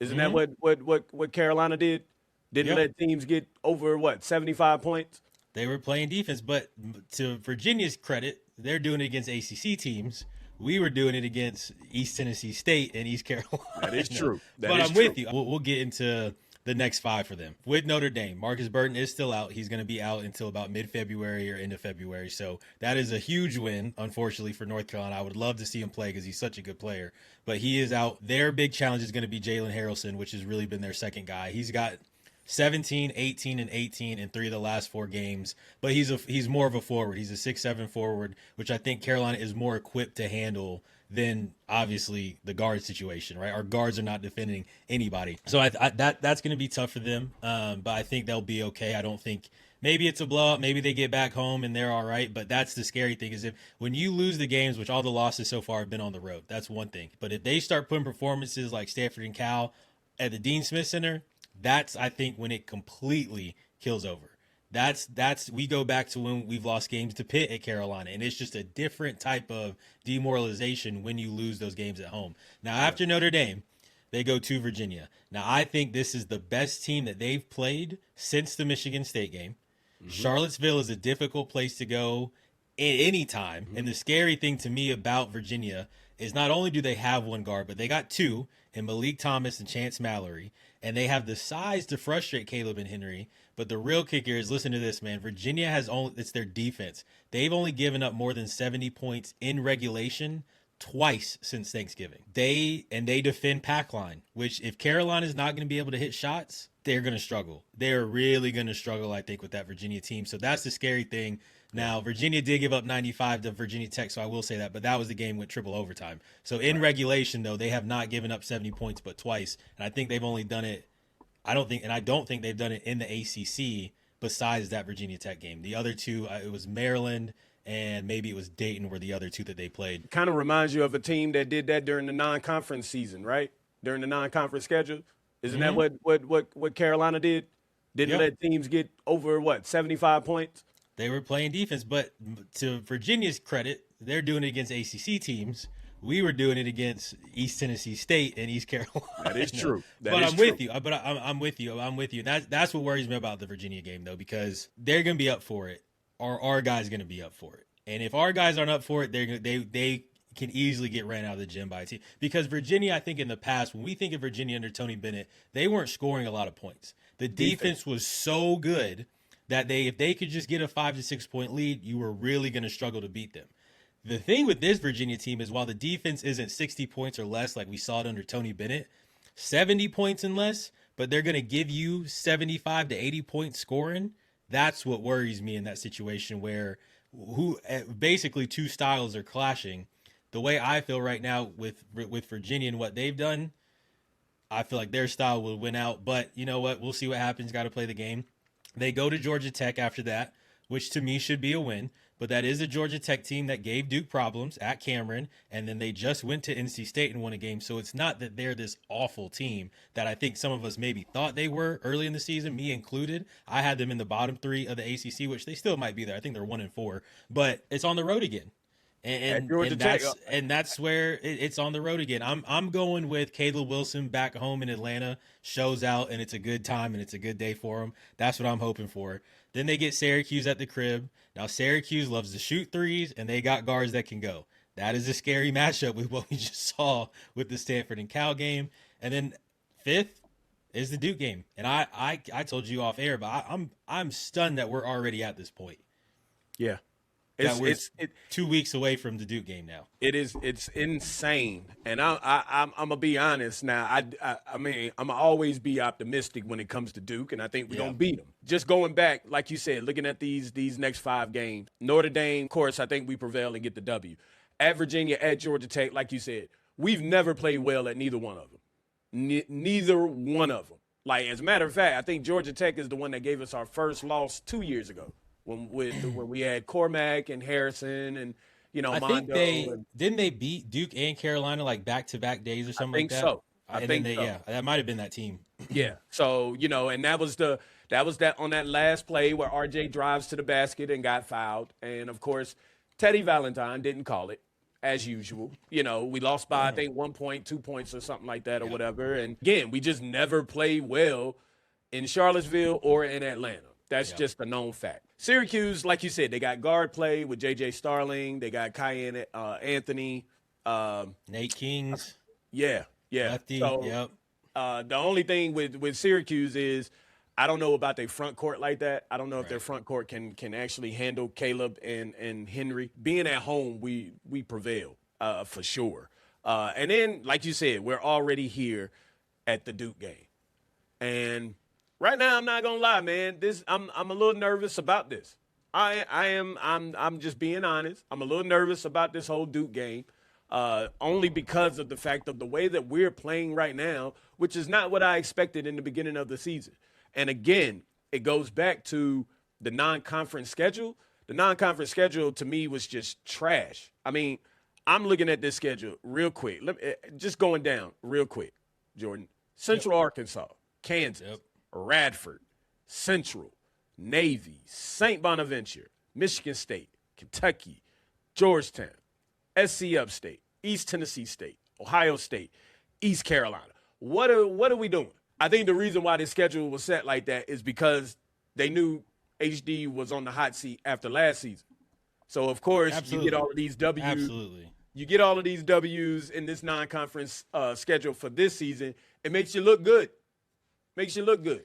Isn't that Mm-hmm. what Carolina did? Didn't Yep. let teams get over 75 points? They were playing defense, but to Virginia's credit, they're doing it against ACC teams. We were doing it against East Tennessee State and East That is Carolina. true. That But is I'm with true. you. We'll get into the next five for them. With Notre Dame, Marcus Burton is still out. He's going to be out until about mid-February or end of February. So that is a huge win, unfortunately, for North Carolina. I would love to see him play because he's such a good player. But he is out. Their big challenge is going to be Jalen Harrelson, which has really been their second guy. He's got 17, 18, and 18 in three of the last four games. But he's more of a forward. He's a 6'7" forward, which I think Carolina is more equipped to handle than obviously the guard situation, right? Our guards are not defending anybody. So that's going to be tough for them. But I think they'll be okay. I don't think maybe it's a blowout. Maybe they get back home and they're all right. But that's the scary thing is if when you lose the games, which all the losses so far have been on the road, that's one thing. But if they start putting performances like Stanford and Cal at the Dean Smith Center, that's I think when it completely kills over. That's we go back to when we've lost games to Pitt at Carolina, and it's just a different type of demoralization when you lose those games at home. Now after Notre Dame, they go to Virginia. Now I think this is the best team that they've played since the Michigan State game. Charlottesville is a difficult place to go at any time, and the scary thing to me about Virginia is not only do they have one guard, but they got two in Malik Thomas and Chance Mallory, and they have the size to frustrate Caleb and Henry. But the real kicker is listen to this, man. Virginia has only it's their defense. They've only given up more than 70 points in regulation twice since Thanksgiving. They defend pack line, which if Carolina's not going to be able to hit shots, they're going to struggle. They're really going to struggle, I think, with that Virginia team. So that's the scary thing. Now, Virginia did give up 95 to Virginia Tech, so I will say that, but that was the game with triple overtime. So in regulation, though, they have not given up 70 points but twice, and I think they've only done it I don't think they've done it in the ACC besides that Virginia Tech game. The other two, it was Maryland and maybe it was Dayton were the other two that they played. Kind of reminds you of a team that did that during the non-conference season, right? During the non-conference schedule. Isn't that what Carolina did? Didn't Yep. let teams get over 75 points? They were playing defense, but to Virginia's credit, they're doing it against ACC teams. We were doing it against East Tennessee State and East Carolina. That is true. But I'm with you. I'm with you. I'm with you. That's what worries me about the Virginia game, though, because they're going to be up for it. Our guys going to be up for it. And if our guys aren't up for it, they can easily get ran out of the gym by a team. Because Virginia, I think in the past, when we think of Virginia under Tony Bennett, they weren't scoring a lot of points. The defense was so good that if they could just get a 5 to 6 point lead, you were really going to struggle to beat them. The thing with this Virginia team is while the defense isn't 60 points or less like we saw it under Tony Bennett, 70 points and less, but they're going to give you 75 to 80 points scoring. That's what worries me in that situation where basically two styles are clashing. The way I feel right now with Virginia and what they've done, I feel like their style will win out. But you know what? We'll see what happens. Got to play the game. They go to Georgia Tech after that, which to me should be a win. But that is a Georgia Tech team that gave Duke problems at Cameron, and then they just went to NC State and won a game. So it's not that they're this awful team that I think some of us maybe thought they were early in the season, me included. I had them in the bottom three of the ACC, which they still might be there. I think they're 1-4, but it's on the road again. And that's where it's on the road again. I'm going with Caleb Wilson back home in Atlanta, shows out, and it's a good time and it's a good day for him. That's what I'm hoping for. Then they get Syracuse at the crib. Now Syracuse loves to shoot threes, and they got guards that can go. That is a scary matchup with what we just saw with the Stanford and Cal game. And then fifth is the Duke game. And I told you off air, but I'm stunned that we're already at this point. Yeah. We're 2 weeks away from the Duke game now. It's insane, and I'm gonna be honest now. I mean I'm gonna always be optimistic when it comes to Duke, and I think we're gonna beat them. Just going back, like you said, looking at these next 5 games, Notre Dame, of course, I think we prevail and get the W. At Virginia, at Georgia Tech, like you said, we've never played well at neither one of them. Neither one of them. Like as a matter of fact, I think Georgia Tech is the one that gave us our first loss 2 years ago. When we had Cormac and Harrison and I Mondo. Didn't they beat Duke and Carolina like back-to-back days or something like that? I think so. Yeah, that might have been that team. Yeah. So and that was that on that last play where RJ drives to the basket and got fouled, and of course Teddy Valentine didn't call it, as usual. You know, we lost by, I think, 1 point, 2 points or something like that or whatever. And again, we just never play well in Charlottesville or in Atlanta. That's just a known fact. Syracuse, like you said, they got guard play with J.J. Starling. They got Cayenne Anthony. Nate Kings. Yeah. Lefty, So, the only thing with Syracuse is I don't know about their front court like that. I don't know if their front court can actually handle Caleb and Henry. Being at home, we prevail for sure. And then, like you said, we're already here at the Duke game. And right now, I'm not gonna lie, man. I'm a little nervous about this. I'm just being honest. I'm a little nervous about this whole Duke game. Only because of the fact of the way that we're playing right now, which is not what I expected in the beginning of the season. And again, it goes back to the non-conference schedule. The non-conference schedule to me was just trash. I mean, I'm looking at this schedule real quick. Just going down real quick, Jordan. Central Arkansas, Kansas, Radford, Central, Navy, St. Bonaventure, Michigan State, Kentucky, Georgetown, SC Upstate, East Tennessee State, Ohio State, East Carolina. What are we doing? I think the reason why this schedule was set like that is because they knew HD was on the hot seat after last season. So, of course, you get all of these W's. Absolutely. You get all of these W's in this non-conference schedule for this season. It makes you look good. Makes you look good.